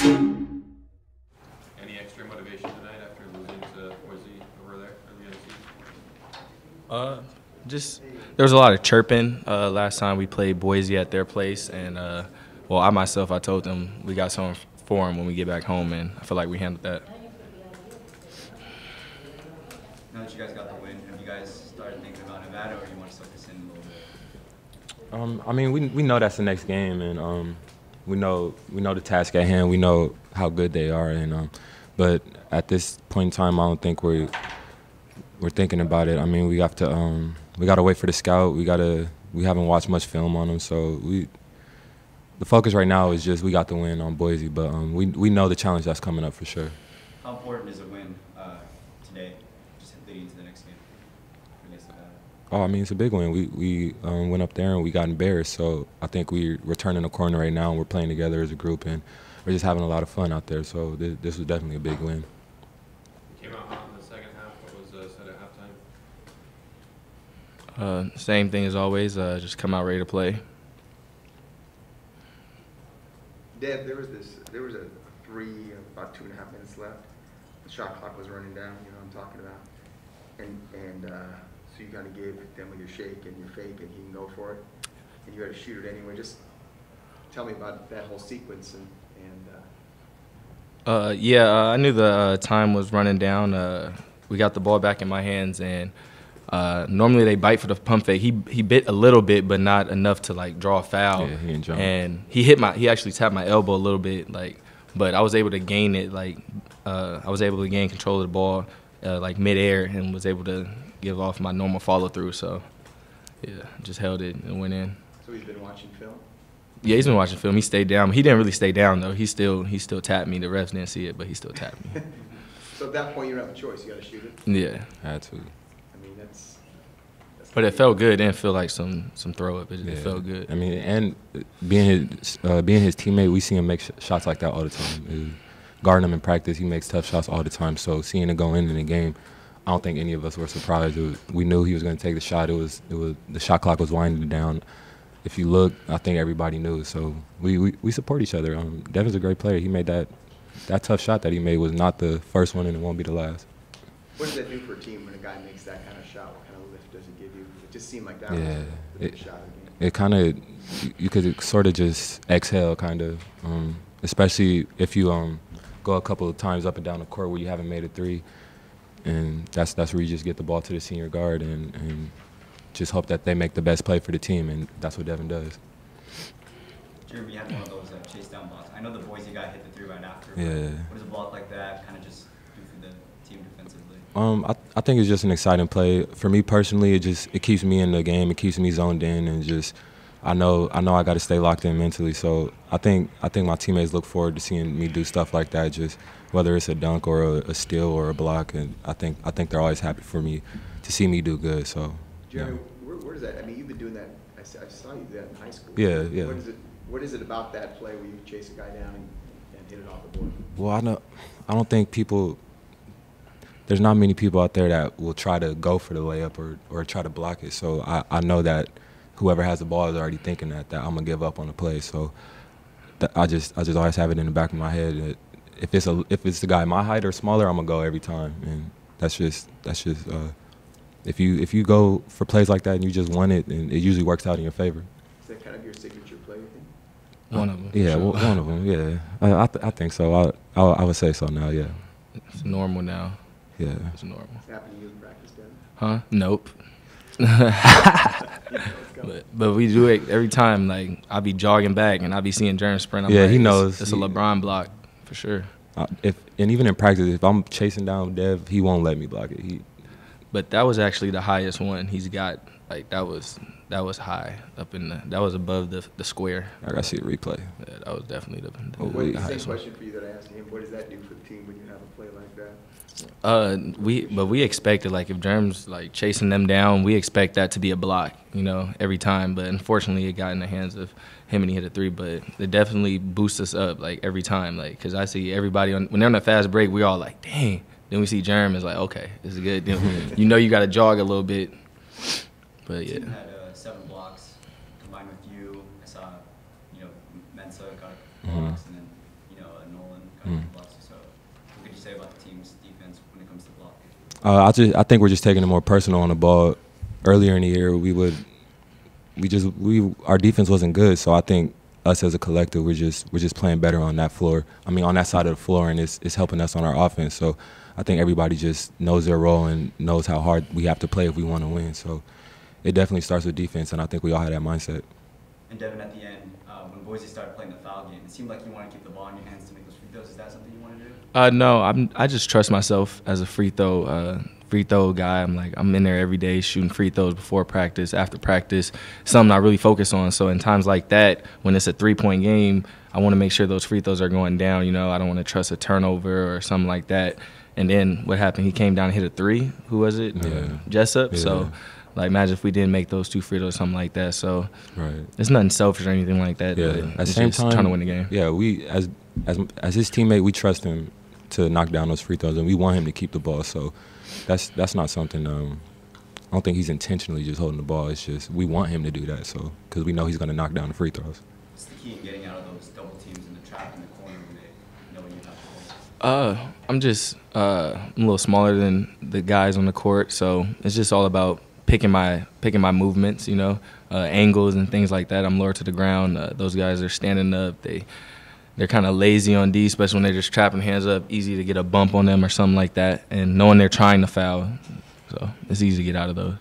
Any extra motivation tonight after losing to Boise over there early in the season? Just there was a lot of chirping last time we played Boise at their place, and well, I told them we got something for them when we get back home, and I feel like we handled that. Now that you guys got the win, have you guys started thinking about Nevada, or you want to soak this in a little bit? I mean, we know that's the next game, and we know the task at hand. We know how good they are, and but at this point in time, I don't think we're thinking about it. I mean, we have to we got to wait for the scout. We haven't watched much film on them, so the focus right now is just we got the win on Boise, but we know the challenge that's coming up for sure. How important is a win today, just leading into the next game against Nevada? Oh, I mean, it's a big win. We went up there and we got embarrassed, so I think we're turning the corner right now, and we're playing together as a group, and we're just having a lot of fun out there, so this was definitely a big win. You came out hot in the second half. What was said at halftime? Same thing as always, just come out ready to play. Dev, there was a three, about 2.5 minutes left. The shot clock was running down, you know what I'm talking about. And so you kind of gave them your shake and your fake, and he can go for it. And you had to shoot it anyway. Just tell me about that whole sequence. I knew the time was running down. We got the ball back in my hands, and normally they bite for the pump fake. He bit a little bit, but not enough to like draw a foul. Yeah, he didn't jump. And he actually tapped my elbow a little bit, but I was able to gain it. I was able to gain control of the ball midair, and was able to give off my normal follow through. So yeah, just held it and went in. So he's been watching film? Yeah, he's been watching film. He stayed down. He didn't really stay down though. He still tapped me. The refs didn't see it, but he still tapped me. So at that point, you don't have a choice. You got to shoot it. Yeah, I had to. I mean, that's but it felt good. It didn't feel like some throw up. It felt good. I mean, and being his teammate, we see him make shots like that all the time. Guarding him in practice, he makes tough shots all the time. So seeing it go in the game, I don't think any of us were surprised. We knew he was going to take the shot. It was the shot clock was winding down. If you look, I think everybody knew. So we support each other. Devin's a great player. He made that tough shot that he made was not the first one, and it won't be the last. What does that do for a team when a guy makes that kind of shot? What kind of lift does it give you? It just seemed like that was the big shot of the game. It kind of you could sort of just exhale, kind of, especially if you go a couple of times up and down the court where you haven't made a three, and that's where you just get the ball to the senior guard and just hope that they make the best play for the team, and that's what Devin does. Jeremy, you had one of those chase down blocks. I know the Boise guy hit the three right after. Yeah. What does a block like that kind of just do for the team defensively? I think it's just an exciting play. For me personally, it keeps me in the game. It keeps me zoned in, and just I know I got to stay locked in mentally. So I think my teammates look forward to seeing me do stuff like that, just whether it's a dunk or a steal or a block. And I think they're always happy for me to see me do good. So. Jeremy, where does that? I mean, you've been doing that. I saw you do that in high school. Yeah. What is it about that play where you chase a guy down and hit it off the board? Well, I don't think there's not many people out there that will try to go for the layup or try to block it. So I know that whoever has the ball is already thinking that I'm gonna give up on the play. So I just always have it in the back of my head that if it's the guy my height or smaller, I'm gonna go every time. And that's just if you go for plays like that and you just win it, and it usually works out in your favor. Is that kind of your signature play, you think? One of them. Yeah, sure. one of them. Yeah, I think so. I would say so now. Yeah. It's normal now. Yeah. It's normal. What's happened to you in practice, Devin? Huh? Nope. but we do it every time. Like I be jogging back and I be seeing Jeremy sprint. I'm yeah, like, he knows. It's a LeBron block for sure. And even in practice, if I'm chasing down Dev, he won't let me block it. But that was actually the highest one he's got. Like that was high up in that was above the square. I gotta see a replay. Yeah, that was definitely the Same highest one. question for you that I asked him. What does that do for the team when you have a play like that? We expected, like, if Germ's like chasing them down, we expect that to be a block, every time. But unfortunately, it got in the hands of him and he hit a three. But it definitely boosts us up, like, every time, like, because I see everybody when they're on a fast break, we all like, dang. Then we see Jerem, it's like, okay, this is good. Then, you got to jog a little bit. But yeah. The team had 7 blocks combined with you. I saw, Mensa got blocks, and then Nolan coming to blocks. So what could you say about the team's defense when it comes to blocking? I think we're just taking it more personal on the ball. Earlier in the year, our defense wasn't good, so I think us as a collective, we're just playing better on that floor. I mean, on that side of the floor, and it's helping us on our offense. So I think everybody just knows their role and knows how hard we have to play if we want to win. So it definitely starts with defense, and I think we all have that mindset. And Devin, at the end, when Boise started playing the foul game, it seemed like you want to keep the ball in your hands to make those free throws. Is that something you want to do? No, I just trust myself as a free throw guy. I'm in there every day shooting free throws before practice, after practice. Something I really focus on. So in times like that, when it's a 3-point game, I want to make sure those free throws are going down. I don't want to trust a turnover or something like that. And then what happened? He came down and hit a 3. Who was it? Yeah. Jessup. Yeah. So imagine if we didn't make those 2 free throws or something like that. So right. It's nothing selfish or anything like that. Yeah. But At the it's same just time, trying to win the game. Yeah, we as his teammate, we trust him to knock down those free throws, and we want him to keep the ball. So that's not something. I don't think he's intentionally just holding the ball. It's just we want him to do that. So because we know he's going to knock down the free throws. What's the key in getting out of those double teams in the trap in the corner when they know when you have to hold? I'm a little smaller than the guys on the court, so it's just all about picking my movements, angles and things like that. I'm lower to the ground. Those guys are standing up. They're kind of lazy on D, especially when they're just trapping hands up. Easy to get a bump on them or something like that, and knowing they're trying to foul, so it's easy to get out of those.